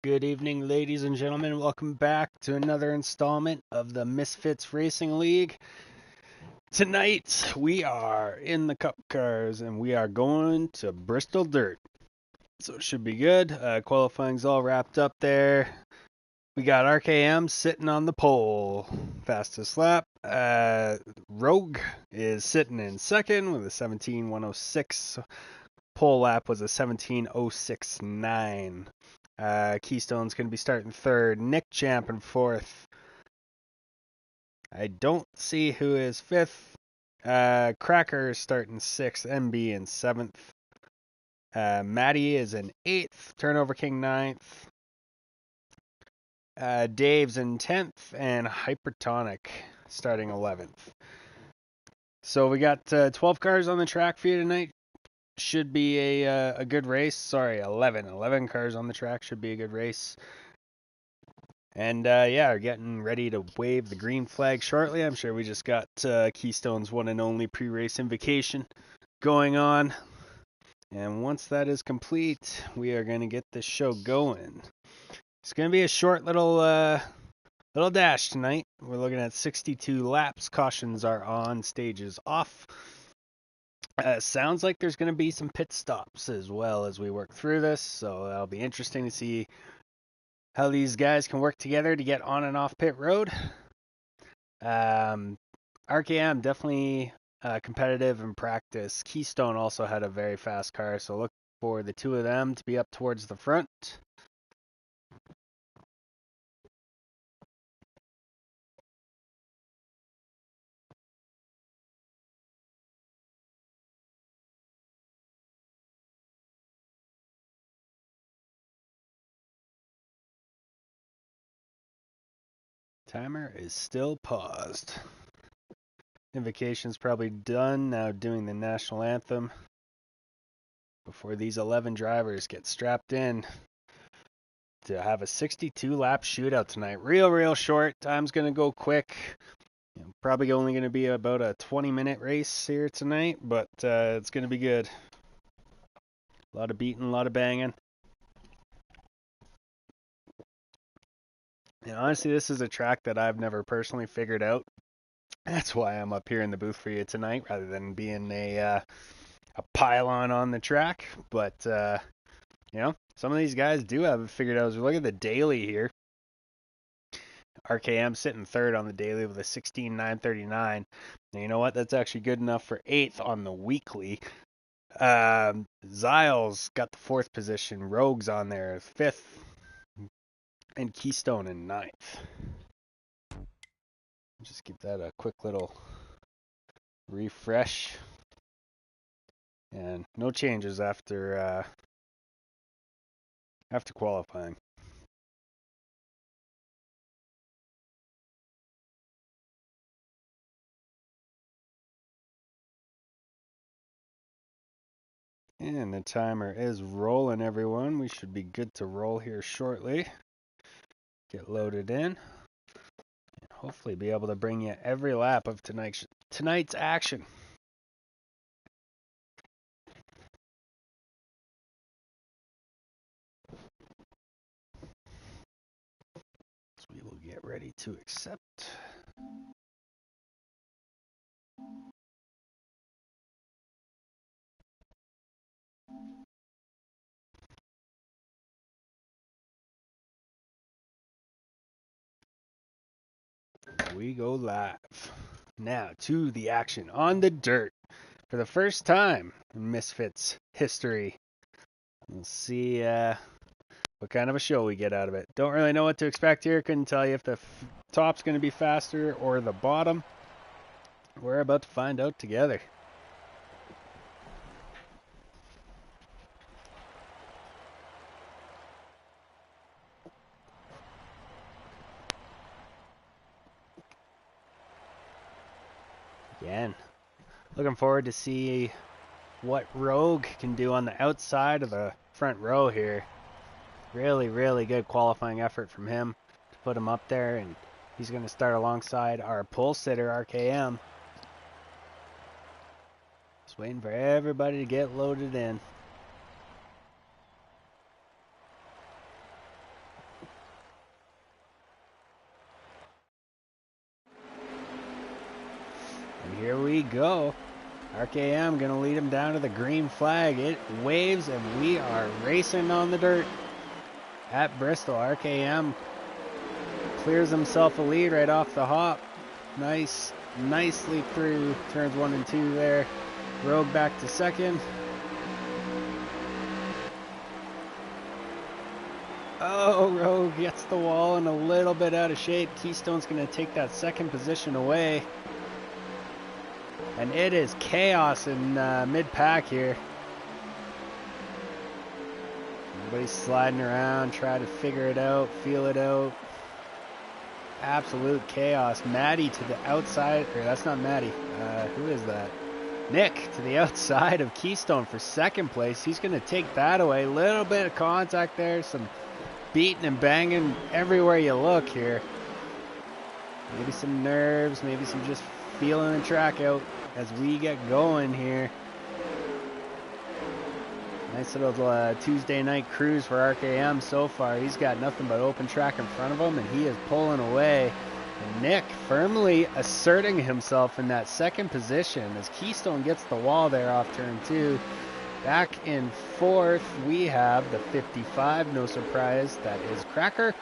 Good evening, ladies and gentlemen. Welcome back to another installment of the Misfits Racing League. Tonight, we are in the Cup cars and we are going to Bristol Dirt. So it should be good. Qualifying's all wrapped up there. We got RKM sitting on the pole. Fastest lap. Rogue is sitting in second with a 17:106. Pole lap was a 17:069. Keystone's going to be starting third. Nick Champ in fourth. I don't see who is fifth. Cracker is starting sixth. MB in seventh. Matty is in eighth. Turnover King ninth. Dave's in 10th. And Hypertonic starting 11th. So we got 12 cars on the track for you tonight. Should be a good race. Sorry, 11 cars on the track. Should be a good race. And yeah, we're getting ready to wave the green flag shortly. I'm sure we just got Keystone's one and only pre-race invocation going on. And once that is complete, we are going to get this show going. It's going to be a short little dash tonight. We're looking at 62 laps. Cautions are on, stages off. Sounds like there's going to be some pit stops as well as we work through this, so that'll be interesting to see how these guys can work together to get on and off pit road. RKM definitely competitive in practice. Keystone also had a very fast car, so look for the two of them to be up towards the front. Timer is still paused. Invocation's probably done, now doing the national anthem before these 11 drivers get strapped in to have a 62 lap shootout tonight. Real short. Time's going to go quick. Probably only going to be about a 20-minute race here tonight, but it's going to be good. A lot of beating, a lot of banging. And honestly, this is a track that I've never personally figured out. That's why I'm up here in the booth for you tonight, rather than being a pylon on the track. But some of these guys do have it figured out. As we look at the daily here, RKM sitting third on the daily with a 16,939. And you know what? That's actually good enough for 8th on the weekly. Ziles got the 4th position. Rogue's on there, 5th. And Keystone in 9th. Just give that a quick little refresh. And no changes after qualifying. And the timer is rolling, everyone. We should be good to roll here shortly. Get loaded in. And hopefully be able to bring you every lap of tonight's action. So we will get ready to accept. We go live. Now to the action on the dirt. For the first time in Misfits history. We'll see what kind of a show we get out of it. Don't really know what to expect here. Couldn't tell you if the top's going to be faster or the bottom. We're about to find out together. Again, looking forward to see what Rogue can do on the outside of the front row here. Really good qualifying effort from him to put him up there, and he's going to start alongside our pole sitter, RKM. Just waiting for everybody to get loaded in. here we go. RKM going to lead him down to the green flag. It waves and we are racing on the dirt at Bristol. RKM clears himself a lead right off the hop. Nicely through turns 1 and 2 there. Rogue back to second. Oh, Rogue gets the wall and a little bit out of shape. Keystone's going to take that second position away. And it is chaos in mid-pack here. Everybody's sliding around, trying to figure it out, feel it out. Absolute chaos. Maddie to the outside, or that's not Maddie. Who is that? Nick to the outside of Keystone for second place. He's going to take that away. Little bit of contact there, some beating and banging everywhere you look here. Maybe some nerves, maybe some just feeling the track out as we get going here. Nice little Tuesday night cruise for RKM so far. He's got nothing but open track in front of him, and he is pulling away. And Nick firmly asserting himself in that second position as Keystone gets the wall there off turn 2. Back in fourth, we have the 55. No surprise, that is Cracker.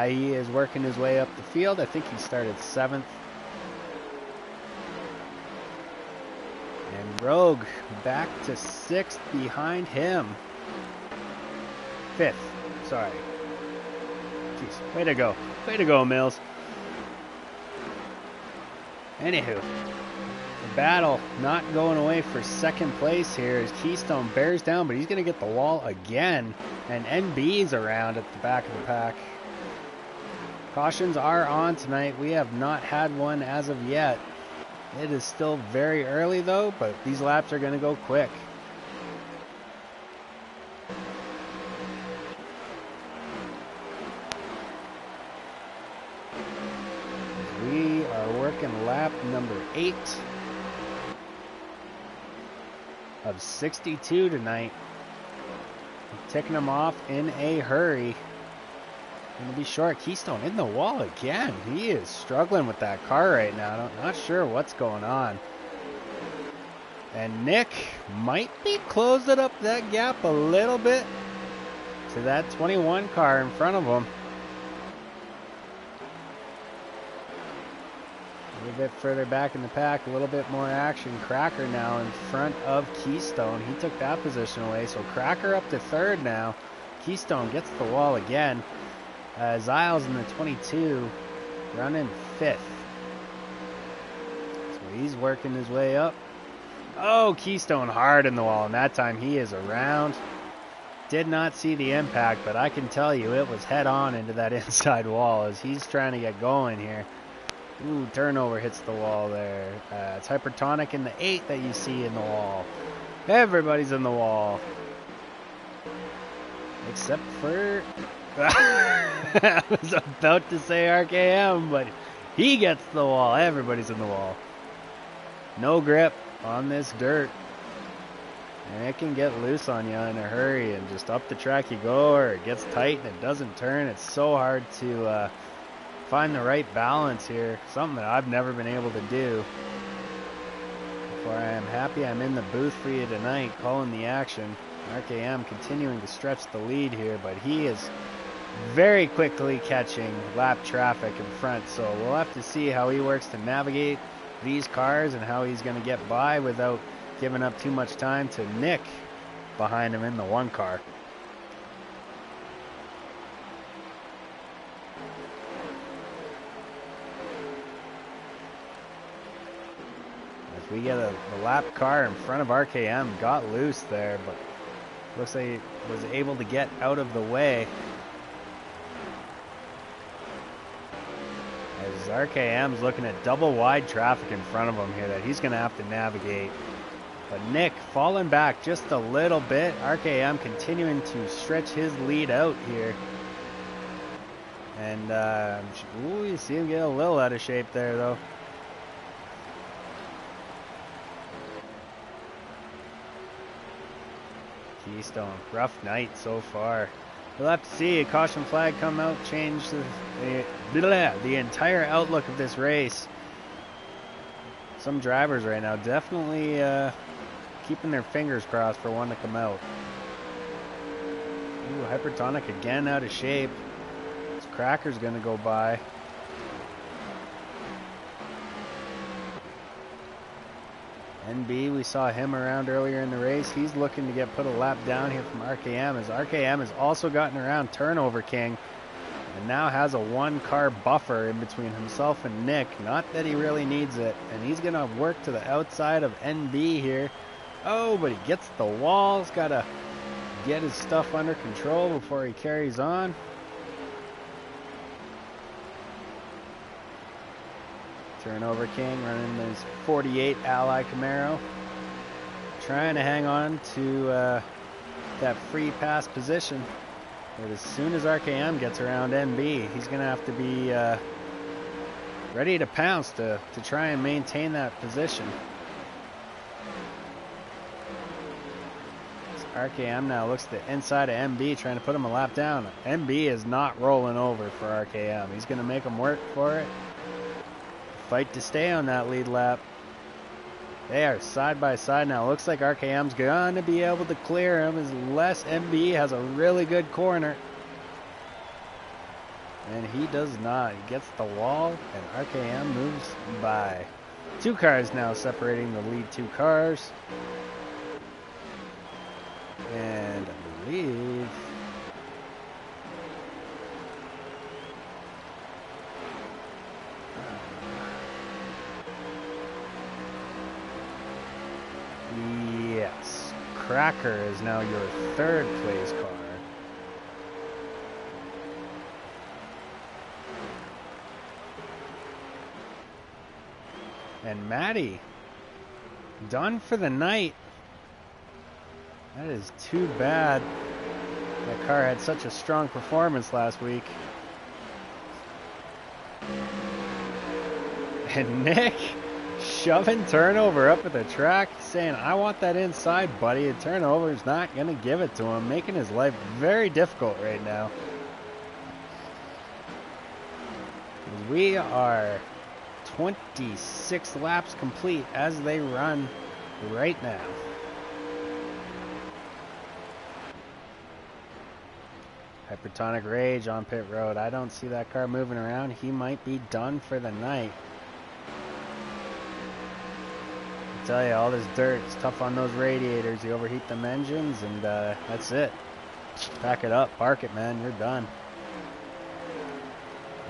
He is working his way up the field. I think he started 7th. And Rogue back to 6th behind him. 5th, sorry. Jeez, way to go. Way to go, Mills. Anywho, the battle not going away for second place here as Keystone bears down, but he's going to get the wall again. And NB's around at the back of the pack. Cautions are on tonight. We have not had one as of yet. It is still very early though, but these laps are going to go quick. We are working lap number 8 of 62 tonight. Taking them off in a hurry. Going to be short. Keystone in the wall again. He is struggling with that car right now. Not sure what's going on. And Nick might be closing up that gap a little bit to that 21 car in front of him. A little bit further back in the pack, a little bit more action. Cracker now in front of Keystone. He took that position away, so Cracker up to 3rd now. Keystone gets the wall again. Ziles in the 22, running 5th. So he's working his way up. Oh, Keystone hard in the wall, and that time he is around. Did not see the impact, but I can tell you it was head on into that inside wall as he's trying to get going here. Ooh, turnover hits the wall there. It's Hypertonic in the 8 that you see in the wall. Everybody's in the wall. Except for... I was about to say RKM, but he gets the wall. Everybody's in the wall. No grip on this dirt. And it can get loose on you in a hurry, and just up the track you go, or it gets tight and it doesn't turn. It's so hard to find the right balance here. Something that I've never been able to do. Therefore, I am happy I'm in the booth for you tonight, calling the action. RKM continuing to stretch the lead here, but he is very quickly catching lap traffic in front, so we'll have to see how he works to navigate these cars and how he's going to get by without giving up too much time to Nick behind him in the 1 car. As we get a lap car in front of RKM, got loose there, but looks like he was able to get out of the way. As RKM's looking at double wide traffic in front of him here that he's going to have to navigate. But Nick falling back just a little bit. RKM continuing to stretch his lead out here. And ooh, you see him get a little out of shape there though. Keystone, rough night so far. We'll have to see a caution flag come out, change the entire outlook of this race. some drivers right now definitely keeping their fingers crossed for one to come out. Ooh, Hypertonic again out of shape. This Cracker's gonna go by. NB, we saw him around earlier in the race. He's looking to get put a lap down here from RKM, as RKM has also gotten around Turnover King and now has a 1-car buffer in between himself and Nick. Not that he really needs it, and he's going to work to the outside of NB here. Oh, but he gets the wall. He's got to get his stuff under control before he carries on. Turnover King running his 48 Ally Camaro, trying to hang on to that free pass position. But as soon as RKM gets around NB, he's going to have to be ready to pounce to try and maintain that position. RKM now looks to the inside of MB, trying to put him a lap down. MB is not rolling over for RKM. He's going to make him work for it. Fight to stay on that lead lap. They are side by side now. Looks like RKM's going to be able to clear him unless MB has a really good corner. And he does not. He gets the wall and RKM moves by. 2 cars now separating the lead 2 cars. And I believe yes, Cracker is now your 3rd place car. And Matty, done for the night. That is too bad. That car had such a strong performance last week. And Nick shoving Turnover up at the track, saying, I want that inside, buddy. And Turnover's not going to give it to him, making his life very difficult right now. We are 26 laps complete as they run right now. Hypertonic Rage on pit road. I don't see that car moving around. He might be done for the night. I tell you, all this dirt is tough on those radiators. You overheat them engines, and that's it. Pack it up, park it, man. You're done.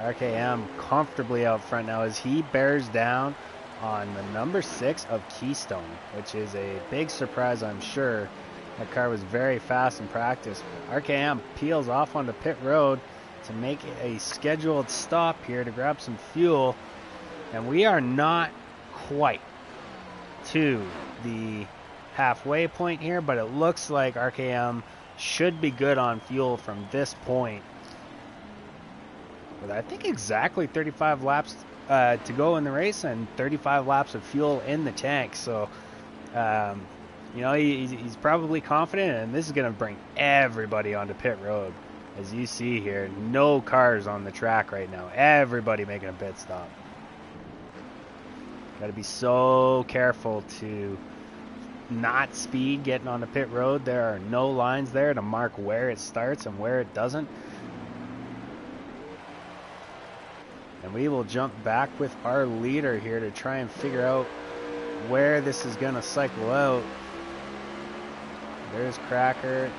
RKM comfortably out front now as he bears down on the number 6 of Keystone, which is a big surprise, I'm sure. That car was very fast in practice. RKM peels off onto pit road to make a scheduled stop here to grab some fuel. And we are not quite to the halfway point here, but it looks like RKM should be good on fuel from this point. With I think exactly 35 laps to go in the race and 35 laps of fuel in the tank. So, you know, he's probably confident, and this is going to bring everybody onto pit road. As you see here, no cars on the track right now. Everybody making a pit stop. Got to be so careful to not speed getting onto pit road. There are no lines there to mark where it starts and where it doesn't. And we will jump back with our leader here to try and figure out where this is going to cycle out. There's Cracker.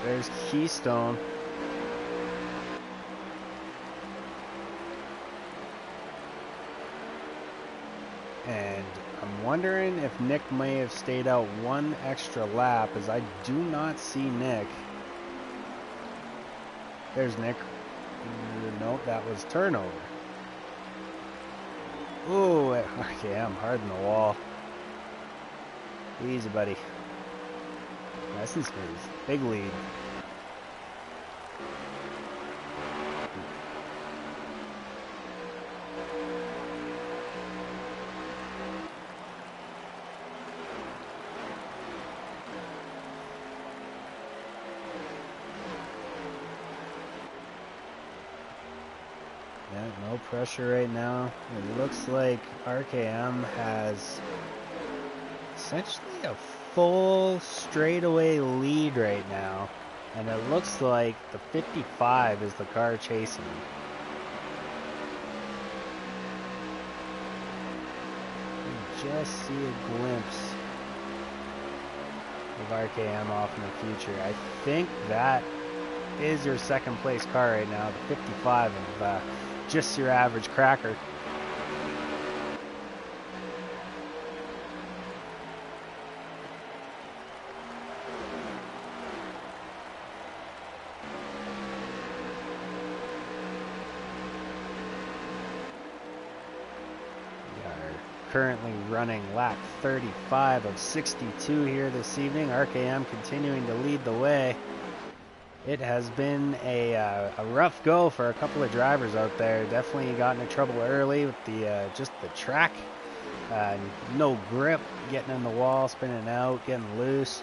There's Keystone. And I'm wondering if Nick may have stayed out one extra lap, as I do not see Nick. There's Nick. Nope, that was Turnover. Ooh, okay, I'm hard in the wall. Easy, buddy. Nice and smooth. Big lead. Yeah, no pressure right now. It looks like RKM has essentially a full straightaway lead right now. And it looks like the 55 is the car chasing him. You just see a glimpse of RKM off in the future. I think that is your second place car right now, the 55 of Just Your Average Cracker. Currently running lap 35 of 62 here this evening. RKM continuing to lead the way. It has been a rough go for a couple of drivers out there. Definitely got into trouble early with the just the track. No grip, getting in the wall, spinning out, getting loose.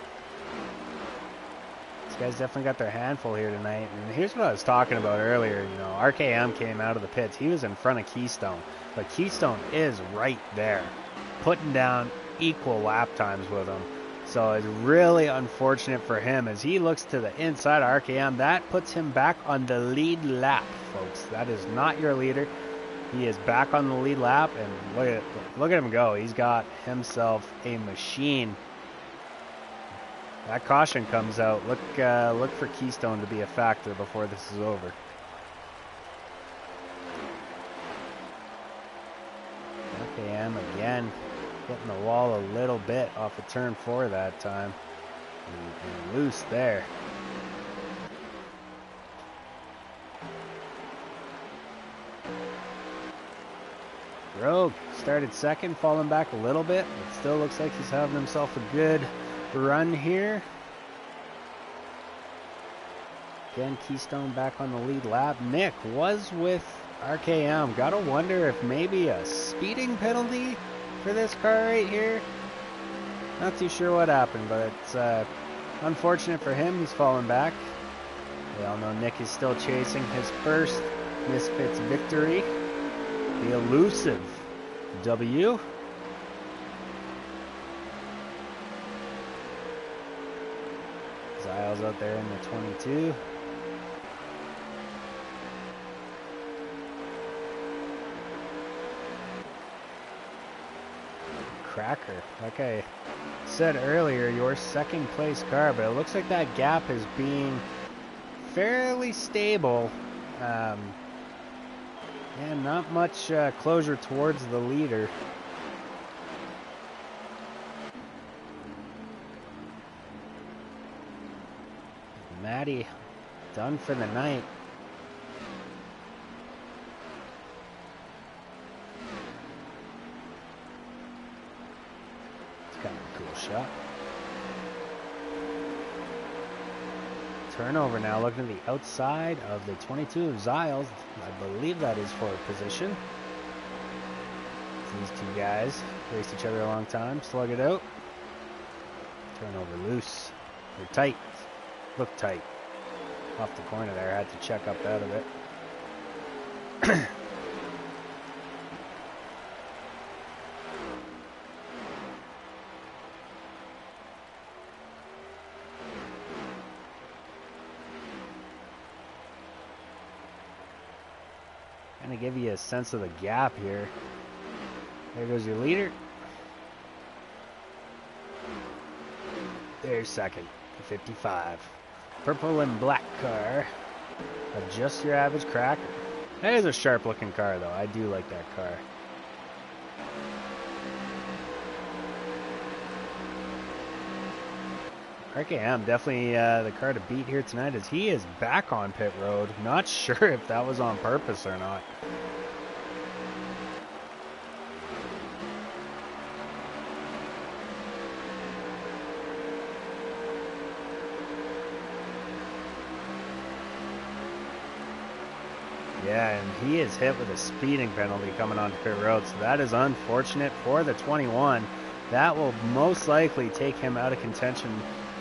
These guys definitely got their handful here tonight. And here's what I was talking about earlier. You know, RKM came out of the pits. He was in front of Keystone. But Keystone is right there, putting down equal lap times with him. So it's really unfortunate for him as he looks to the inside of RKM. That puts him back on the lead lap, folks. That is not your leader. He is back on the lead lap, and look at him go. He's got himself a machine. That caution comes out. Look for Keystone to be a factor before this is over. RKM again hitting the wall a little bit off of turn 4 that time. And loose there. Rogue started second, falling back a little bit. It still looks like he's having himself a good run here. Again, Keystone back on the lead lap. Nick was with RKM. Gotta wonder if maybe a speeding penalty for this car right here. Not too sure what happened, but it's unfortunate for him. He's falling back. We all know Nick is still chasing his first Misfits victory. The elusive W. Ziles out there in the 22. Cracker, like I said earlier, your second place car, but it looks like that gap is being fairly stable. And not much closure towards the leader. Matty done for the night. It's kind of a cool shot. Turnover now, looking at the outside of the 22 of Ziles. I believe that is for position. These two guys raced each other a long time. Slug it out. Turnover loose. They're tight. Look tight. Off the corner there. I had to check up out of it. Kind of give you a sense of the gap here. There goes your leader. There's second, the 55. Purple and black car of Just Your Average Cracker. That is a sharp looking car though. I do like that car. RKM definitely the car to beat here tonight as he is back on pit road. Not sure if that was on purpose or not. Yeah, and he is hit with a speeding penalty coming onto pit road, so that is unfortunate for the 21. That will most likely take him out of contention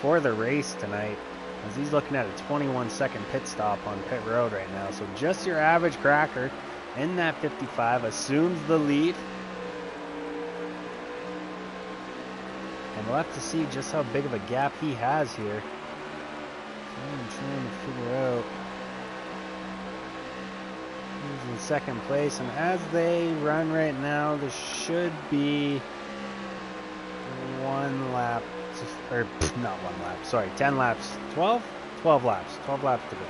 for the race tonight, as he's looking at a 21-second pit stop on pit road right now. So Just Your Average Cracker in that 55, assumes the lead. And we'll have to see just how big of a gap he has here. I'm trying to figure out. He's in second place, and as they run right now, there should be 1 lap, or not 1 lap, sorry, 10 laps, 12? 12 laps, 12 laps to go.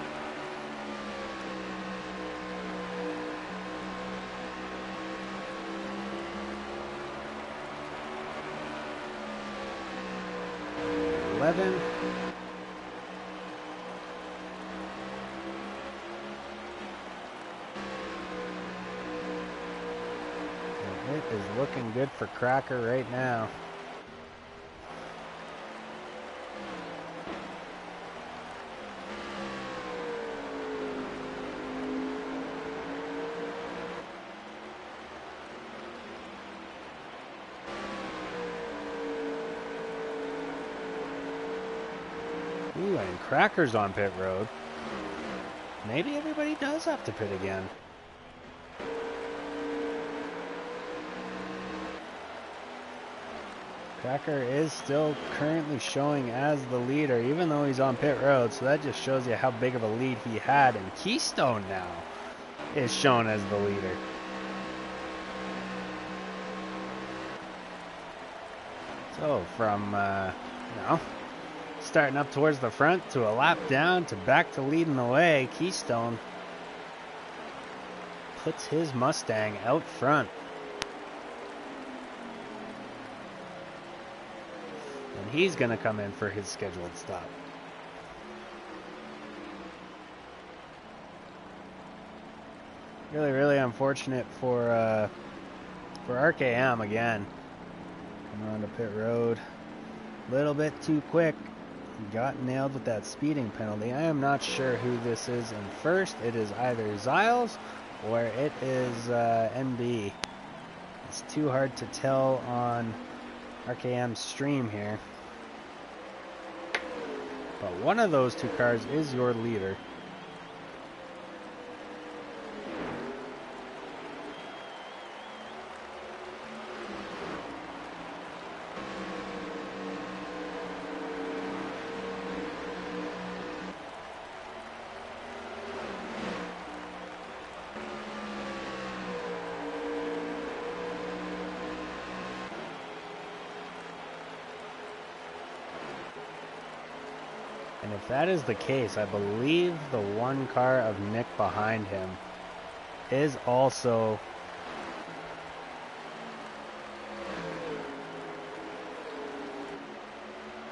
It is looking good for Cracker right now. Ooh, and Cracker's on pit road. Maybe everybody does have to pit again. Cracker is still currently showing as the leader, even though he's on pit road, so that just shows you how big of a lead he had, and Keystone now is shown as the leader. So from, starting up towards the front to a lap down to back to leading the way, Keystone puts his Mustang out front. And he's going to come in for his scheduled stop. Really, really unfortunate for RKM again. Coming onto pit road a little bit too quick. Got nailed with that speeding penalty. I am not sure who this is in first. It is either Ziles or it is NB. It's too hard to tell on RKM's stream here. But one of those two cars is your leader. And if that is the case, I believe the one car of Nick behind him is also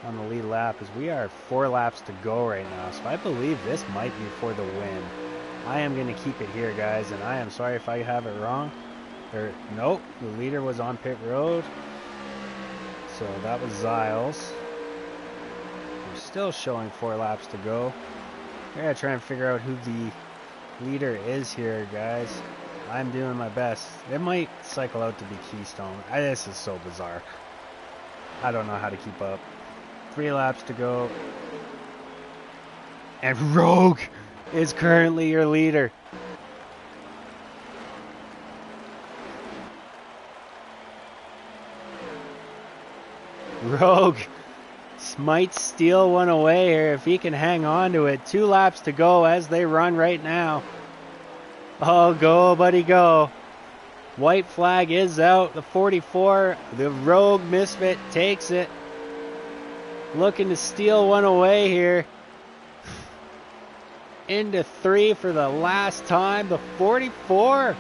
on the lead lap, as we are 4 laps to go right now. So I believe this might be for the win. I am going to keep it here, guys, and I am sorry if I have it wrong. Or, nope, the leader was on pit road. So that was Ziles. Still showing 4 laps to go. I gotta try and figure out who the leader is here, guys. I'm doing my best. It might cycle out to be Keystone. This is so bizarre. I don't know how to keep up. 3 laps to go. And Rogue is currently your leader. Rogue might steal one away here if he can hang on to it. 2 laps to go as they run right now. Oh, go, buddy, go. White flag is out. The 44, the Rogue Misfit takes it. Looking to steal one away here. Into 3 for the last time. The 44.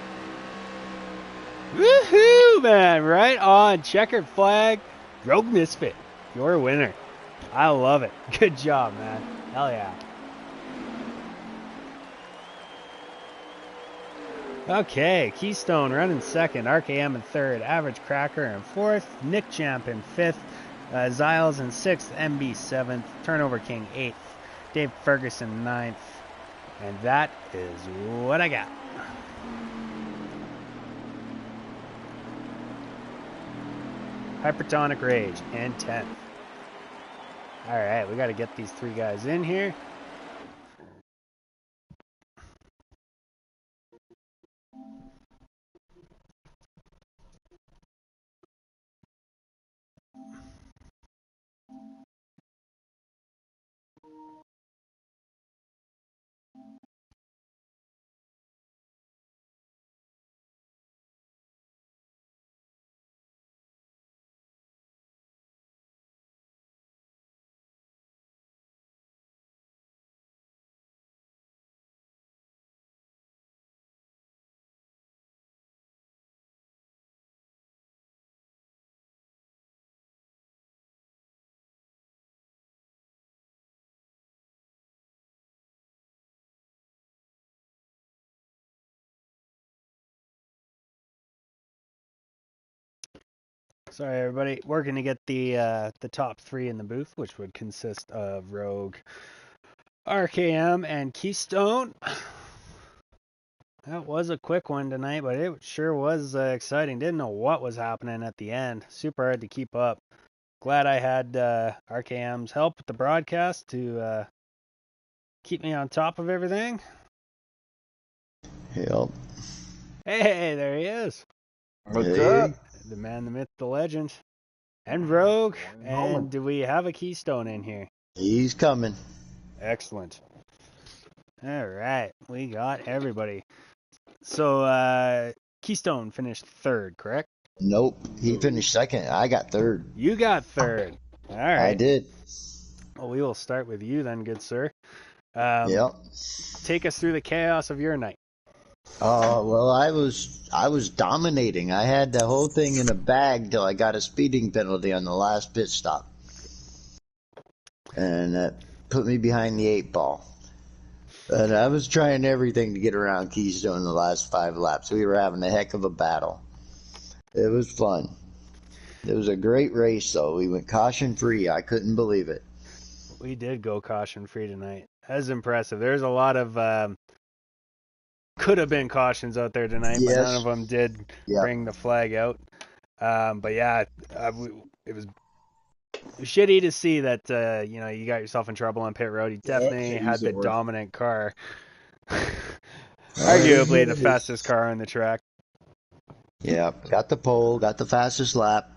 Woohoo, man. Right on. Checkered flag. Rogue Misfit, your winner. I love it. Good job, man. Hell yeah. Okay, Keystone running second, RKM in third, Average Cracker in fourth, Nick Champ in fifth, Ziles in sixth, MB seventh, Turnover King eighth, Dave Ferguson ninth, and that is what I got. Hypertonic Rage in 10th. Alright, we got to get these 3 guys in here. Sorry, everybody. We're going to get the top three in the booth, which would consist of Rogue, RKM, and Keystone. That was a quick one tonight, but it sure was exciting. Didn't know what was happening at the end. Super hard to keep up. Glad I had RKM's help with the broadcast to keep me on top of everything. Yep. Hey, there he is. What's up? The man, the myth, the legend. And Rogue. And do we have a Keystone in here? He's coming. Excellent. All right. We got everybody. So, Keystone finished third, correct? Nope. He finished second. I got third. You got third. All right. I did. Well, we will start with you then, good sir. Yep. Take us through the chaos of your night. Well, I was dominating. I had the whole thing in a bag till I got a speeding penalty on the last pit stop. And that put me behind the 8-ball. And I was trying everything to get around Keystone in the last 5 laps. We were having a heck of a battle. It was fun. It was a great race, though. We went caution-free. I couldn't believe it. We did go caution-free tonight. That was impressive. There's a lot of could have been cautions out there tonight, Yes. but none of them did bring the flag out. But yeah, it was shitty to see that you got yourself in trouble on pit road. You definitely had the dominant car, arguably the fastest car on the track. Yeah, got the pole, got the fastest lap.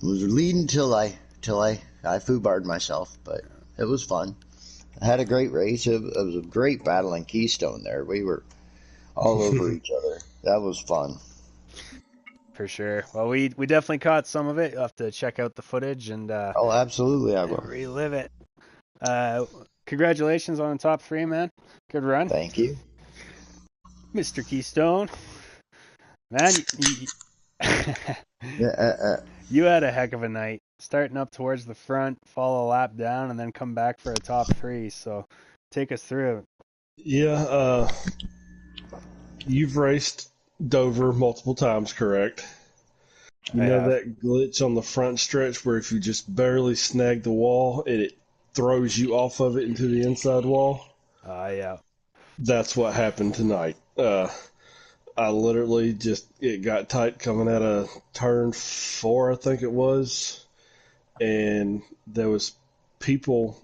Was leading till I foobarred myself, but it was fun. I had a great race. It was a great battle in Keystone there. We were all over each other. That was fun. For sure. Well, we definitely caught some of it. You'll have to check out the footage and oh, absolutely, I will relive it. Congratulations on the top 3, man. Good run. Thank you, Mr. Keystone. Man, you had a heck of a night. Starting up towards the front, fall a lap down, and then come back for a top 3. So take us through it. Yeah, you've raced Dover multiple times, correct? You know that glitch on the front stretch where if you just barely snag the wall, it throws you off of it into the inside wall? Yeah. That's what happened tonight. I literally it got tight coming out of turn 4, I think it was. And there was people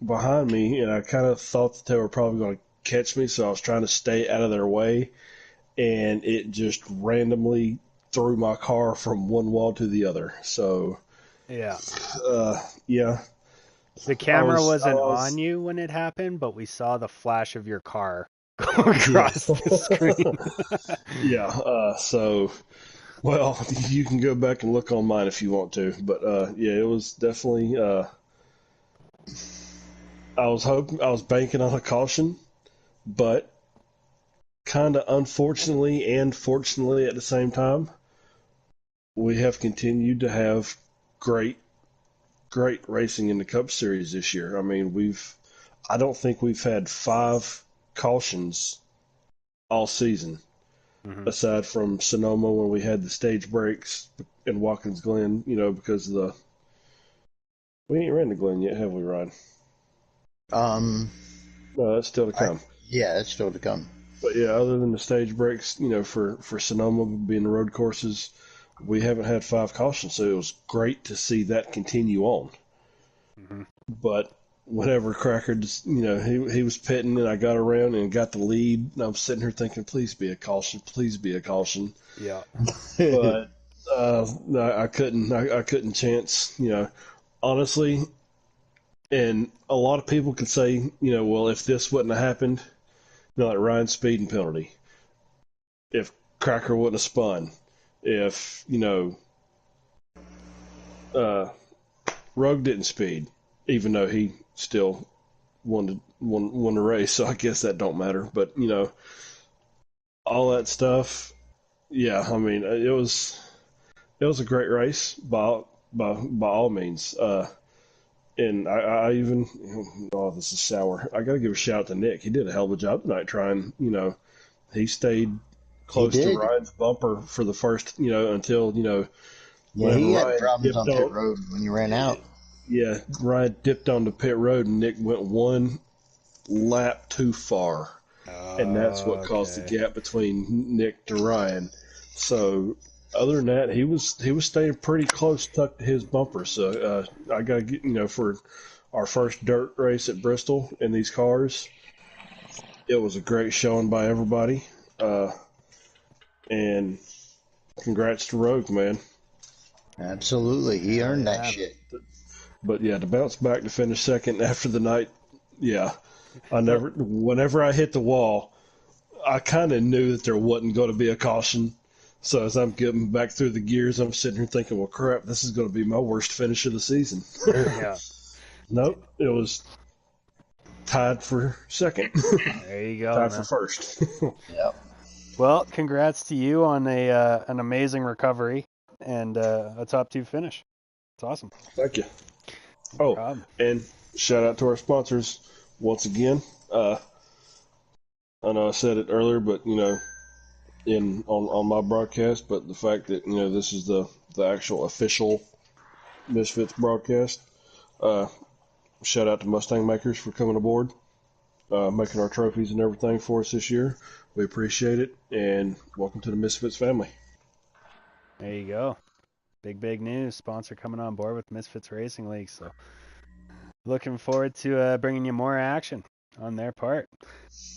behind me, and I kind of thought that they were probably going to catch me, so I was trying to stay out of their way, and it just randomly threw my car from one wall to the other. So, yeah. The camera wasn't on you when it happened, but we saw the flash of your car go across the screen. Yeah, so... Well, you can go back and look on mine if you want to, but it was definitely. I was banking on a caution, but kind of unfortunately and fortunately at the same time, we have continued to have great racing in the Cup Series this year. I mean, I don't think we've had 5 cautions all season. Mm-hmm. Aside from Sonoma when we had the stage breaks in Watkins Glen, because of we ain't ran the Glen yet, have we, Ryan? No, that's still to come. That's still to come. But yeah, other than the stage breaks, for Sonoma being the road courses, we haven't had 5 cautions, so it was great to see that continue on. Mm-hmm. But whenever Cracker just, he was pitting and I got around and got the lead, and I'm sitting here thinking, please be a caution. Yeah. But I couldn't chance, honestly. And a lot of people could say, well, if this wouldn't have happened, like Ryan's speeding penalty, if Cracker wouldn't have spun, if, Rogue didn't speed, even though he still won the race, so I guess that don't matter. But all that stuff, yeah. I mean, it was a great race by all means. And I even this is sour. I got to give a shout out to Nick. He did a hell of a job tonight trying. He stayed close to Ryan's bumper for the first until Yeah, Whenever he had Ryan problems dipped on pit on, road when you ran out. yeah, Ryan dipped onto pit road and Nick went one lap too far, and that's what caused the Okay. gap between Nick to Ryan. So other than that, he was staying pretty close, tucked to his bumper. So I got to get for our first dirt race at Bristol in these cars, it was a great showing by everybody, and congrats to Rogue, man. Absolutely, he Hell earned that yeah. shit. But yeah, to bounce back to finish second after the night, yeah, Well, whenever I hit the wall, I kind of knew that there wasn't going to be a caution. So as I'm getting back through the gears, I'm sitting here thinking, well, crap, this is going to be my worst finish of the season. yeah. Nope, it was tied for second, There you go, tied for man. first. Yep. Well, congrats to you on an amazing recovery and a top 2 finish. It's awesome. Thank you. No Oh, problem. and shout out to our sponsors once again. I know I said it earlier, but in on my broadcast, but the fact that this is the actual official Misfits broadcast. Uh, Shout out to Mustang Makers for coming aboard, making our trophies and everything for us this year. We appreciate it, and welcome to the Misfits family. There you go. Big news. Sponsor coming on board with Misfits Racing League. So looking forward to bringing you more action on their part.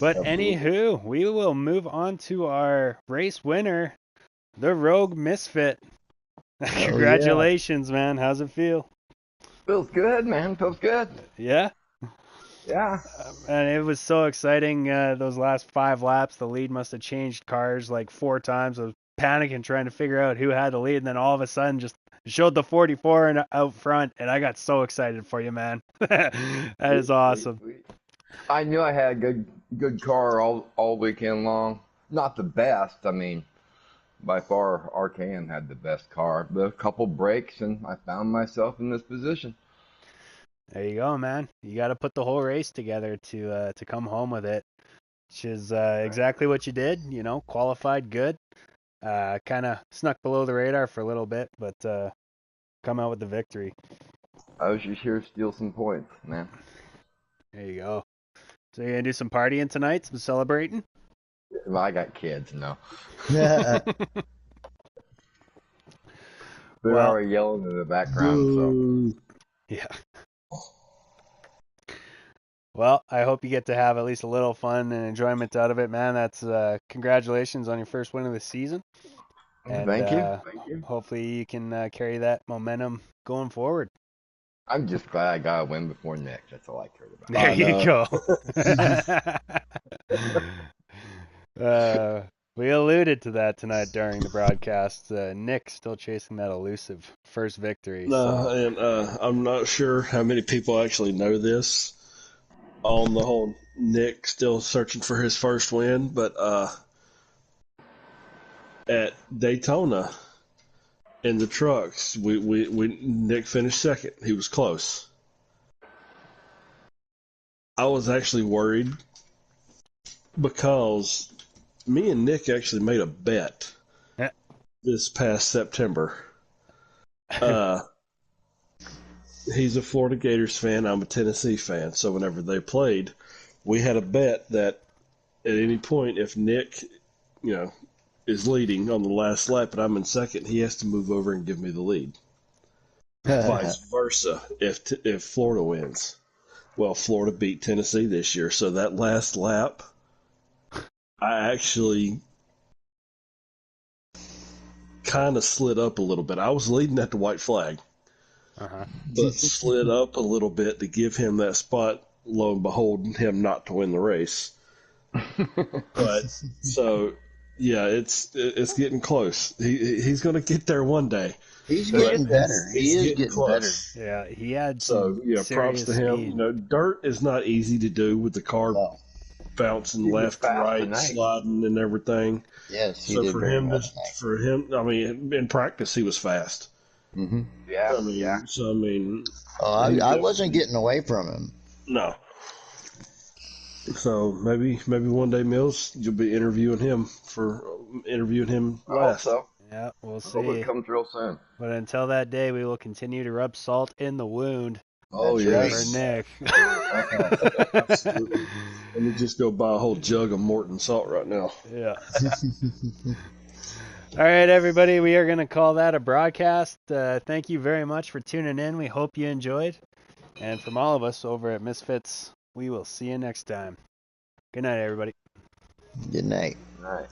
But anywho, we will move on to our race winner, the Rogue Misfit. Congratulations, man. How's it feel? Feels good, man. Feels good. Yeah? Yeah. And it was so exciting. Those last 5 laps, the lead must have changed cars like 4 times. I was panicking trying to figure out who had the lead, and then all of a sudden just showed the 44 and out front, and I got so excited for you, man. That is awesome. Sweet. I knew I had a good car all weekend long. Not the best. I mean, by far, RKM had the best car. But a couple breaks, and I found myself in this position. There you go, man. You got to put the whole race together to come home with it, which is exactly what you did. Qualified good. Kind of snuck below the radar for a little bit, but come out with the victory. I was just here to steal some points, man. There you go. So you're gonna do some partying tonight, some celebrating? Well, I got kids, no. Yeah. They're Well, already yelling in the background, so. yeah. Well, I hope you get to have at least a little fun and enjoyment out of it, man. That's congratulations on your first win of the season, and Thank you. Thank you. hopefully you can carry that momentum going forward. I'm just glad I got a win before Nick. That's all I cared about. There you go. We alluded to that tonight during the broadcast. Nick still chasing that elusive first victory. No, and I'm not sure how many people actually know this on the whole Nick still searching for his first win, but at Daytona in the trucks, we Nick finished second. He was close. I was actually worried because me and Nick actually made a bet Yeah. this past September. He's a Florida Gators fan. I'm a Tennessee fan. So whenever they played, we had a bet that at any point, if Nick, is leading on the last lap and I'm in second, he has to move over and give me the lead. Vice versa, if Florida wins. Well, Florida beat Tennessee this year, so that last lap, I actually kind of slid up a little bit. I was leading at the white flag. But slid up a little bit to give him that spot. Lo and behold, him not to win the race. But so yeah, it's getting close. He's going to get there one day. He's getting better. He is getting close. better. Yeah, he had So some yeah, props serious to him. speed. Dirt is not easy to do with the car No. bouncing He was left, fast right, tonight. sliding, and everything. Yes, he So did for very him, well tonight. I mean, in practice, he was fast. Mm-hmm. Yeah, I mean, yeah. so I mean, Oh, I wasn't getting away from him. no. So maybe one day, Mills, you'll be interviewing him I hope last. so. Yeah, we'll I hope it see. comes real soon. But until that day, we will continue to rub salt in the wound Oh, That's for yes. Nick. Absolutely. Let me just go buy a whole jug of Morton salt right now. Yeah. All right, everybody, we are going to call that a broadcast. Thank you very much for tuning in. We hope you enjoyed. And from all of us over at Misfits, we will see you next time. Good night, everybody. Good night. All right.